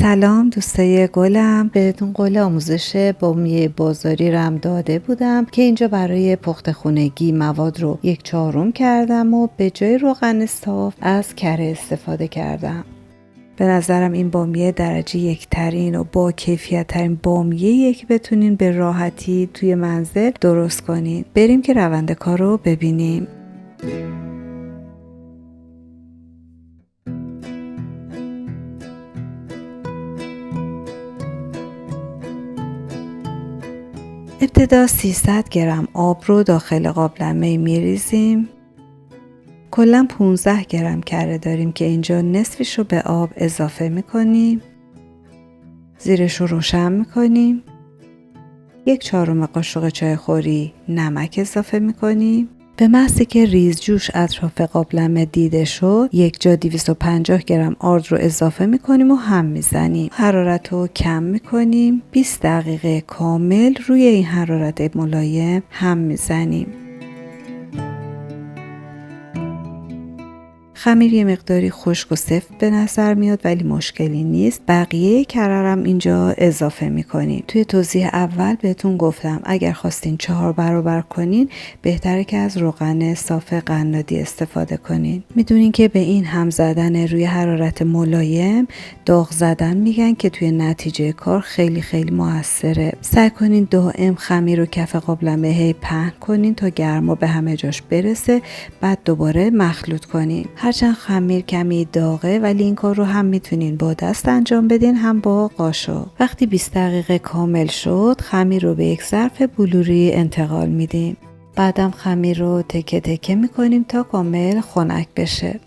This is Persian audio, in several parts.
سلام دوستای گلم، بهتون قول آموزش بامیه بازاری رم داده بودم که اینجا برای پخت خونگی مواد رو 1/4 کردم و به جای روغن صاف از کره استفاده کردم. به نظرم این بامیه درجه 1 ترین و با کیفیت ترین بامیه که بتونین به راحتی توی منزل درست کنین. بریم که روند کار رو ببینیم. ابتدا 300 گرم آب رو داخل قابلمه میریزیم. کلاً 15 گرم کره داریم که اینجا نصفش رو به آب اضافه میکنیم. زیرش رو روشن میکنیم. 1/4 قاشق چایخوری نمک اضافه میکنیم. به محضی که ریز جوش اطراف قابلمه دیده شد، یک جا 250 گرم آرد رو اضافه میکنیم و هم میزنیم. حرارت رو کم میکنیم. 20 دقیقه کامل روی این حرارت ملایم هم میزنیم. خمیر یه مقداری خشک و سفت به نظر میاد ولی مشکلی نیست. بقیه کررم اینجا اضافه میکنیم. توی توضیح اول بهتون گفتم اگر خواستین 4 برابر کنین بهتره که از روغن صاف قنادی استفاده کنین. میدونین که به این هم زدن روی حرارت ملایم داغ زدن میگن که توی نتیجه کار خیلی خیلی موثره. سعی کنین دائم خمیر رو کف قابلمه پهن کنین تا گرما به همه جاش برسه، بعد دوباره مخلوط کنین. هرچند خمیر کمی داغه ولی این کار رو هم میتونین با دست انجام بدین هم با قاشق. وقتی 20 دقیقه کامل شد خمیر رو به یک ظرف بلوری انتقال میدیم. بعدم خمیر رو تکه تکه میکنیم تا کامل خنک بشه.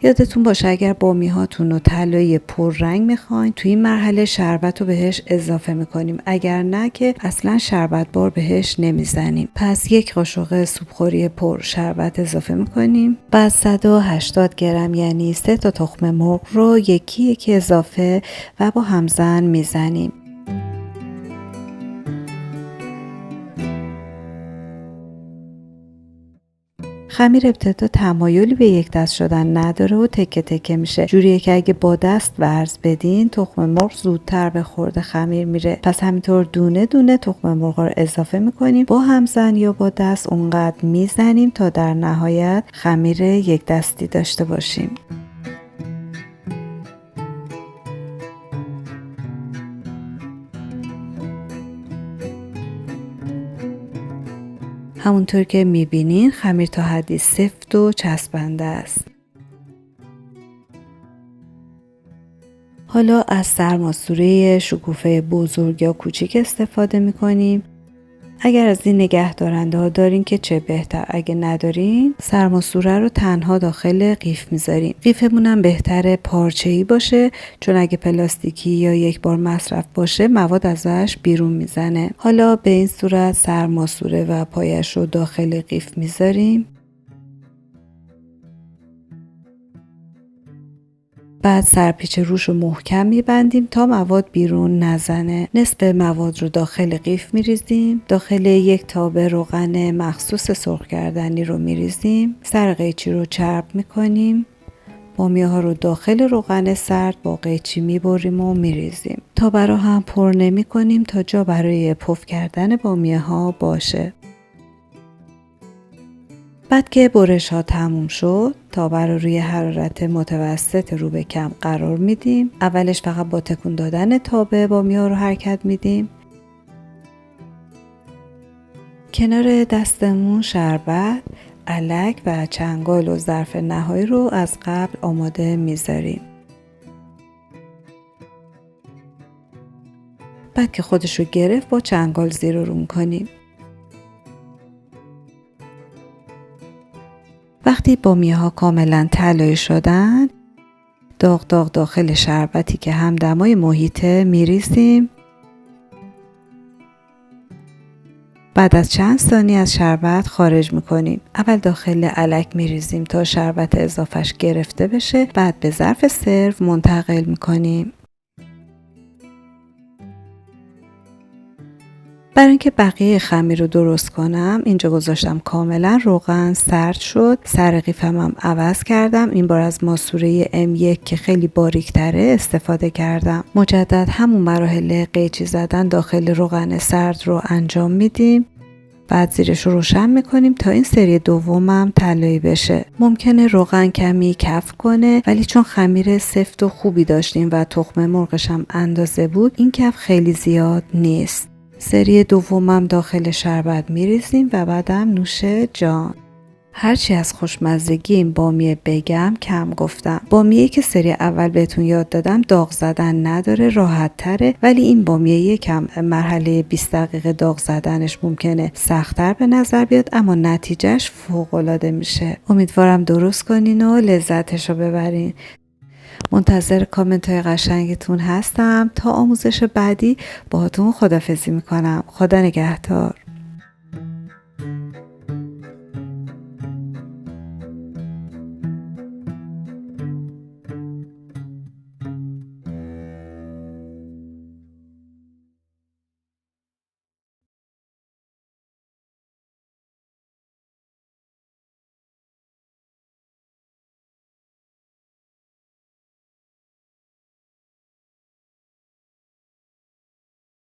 یادتون باشه اگر بامی هاتون رو طلایی پررنگ میخواین توی این مرحله شربت رو بهش اضافه میکنیم، اگر نه که اصلا شربت بار بهش نمیزنیم. پس 1 قاشق سوپخوری پر شربت اضافه میکنیم. بعد 180 گرم یعنی 3 تا تخم مرغ رو یکی یکی اضافه و با همزن میزنیم. خمیر ابتدا تمایلی به یک دست شدن نداره و تکه تکه میشه، جوریه که اگه با دست ورز بدین تخم مرغ زودتر به خورد خمیر میره. پس همینطور دونه دونه تخم مرغ رو اضافه میکنیم، با همزن یا با دست اونقدر میزنیم تا در نهایت خمیر یک دستی داشته باشیم. همونطور که میبینین خمیر تا حدی سفت و چسبنده است. حالا از سرماسوره شکوفه بزرگ یا کوچیک استفاده میکنیم. اگر از این نگه دارنده ها دارین که چه بهتر، اگه ندارین سرماسوره رو تنها داخل قیف میذاریم. قیفمون هم بهتره پارچه‌ای باشه، چون اگه پلاستیکی یا یک بار مصرف باشه مواد ازش بیرون میزنه. حالا به این صورت سرماسوره و پایش رو داخل قیف میذاریم. بعد سرپیچ روش رو محکم میبندیم تا مواد بیرون نزنه. نصف مواد رو داخل قیف میریزیم. داخل 1 تابه روغن مخصوص سرخ کردنی رو میریزیم. سر قیچی رو چرب میکنیم. بامیه ها رو داخل روغن سرد با قیچی میبریم و میریزیم. تابه رو هم پر نمی کنیم تا جا برای پف کردن بامیه ها باشه. بعد که برش ها تموم شد تابه رو روی حرارت متوسط رو به کم قرار میدیم. اولش فقط با تکون دادن تابه بامیه ها رو حرکت میدیم. کنار دستمون شربت، الک و چنگال و ظرف نهایی رو از قبل آماده میذاریم. بعد که خودش رو گرفت با چنگال زیر و رو میکنیم. وقتی بامیه ها کاملا طلایی شدن داغ داغ داخل شربتی که همدمای محیطه میریزیم. بعد از چند ثانیه از شربت خارج میکنیم. اول داخل الک میریزیم تا شربت اضافهش گرفته بشه، بعد به ظرف سرو منتقل میکنیم. برای اینکه بقیه خمیر رو درست کنم اینجا گذاشتم کاملا روغن سرد شد. سر قیفم هم عوض کردم. این بار از ماسوره M1 که خیلی باریک تره استفاده کردم. مجدد همون مراحل قیچی زدن داخل روغن سرد رو انجام میدیم. بعد زیرش رو روشن میکنیم تا این سری دومم طلایی بشه. ممکنه روغن کمی کف کنه ولی چون خمیر سفت و خوبی داشتیم و تخم مرغش هم اندازه بود این کف خیلی زیاد نیست. سری دومم داخل شربت میریزیم و بعدم نوش جان. هرچی از خوشمزگی این بامیه بگم کم گفتم. بامیه که سری اول بهتون یاد دادم داغ زدن نداره، راحت تره، ولی این بامیه یکم مرحله 20 دقیقه داغ زدنش ممکنه سخت‌تر به نظر بیاد اما نتیجهش فوق‌العاده میشه. امیدوارم درست کنین و لذتشو ببرین. منتظر کامنت های قشنگتون هستم. تا آموزش بعدی باهاتون خداحافظی میکنم. خدا نگهدار.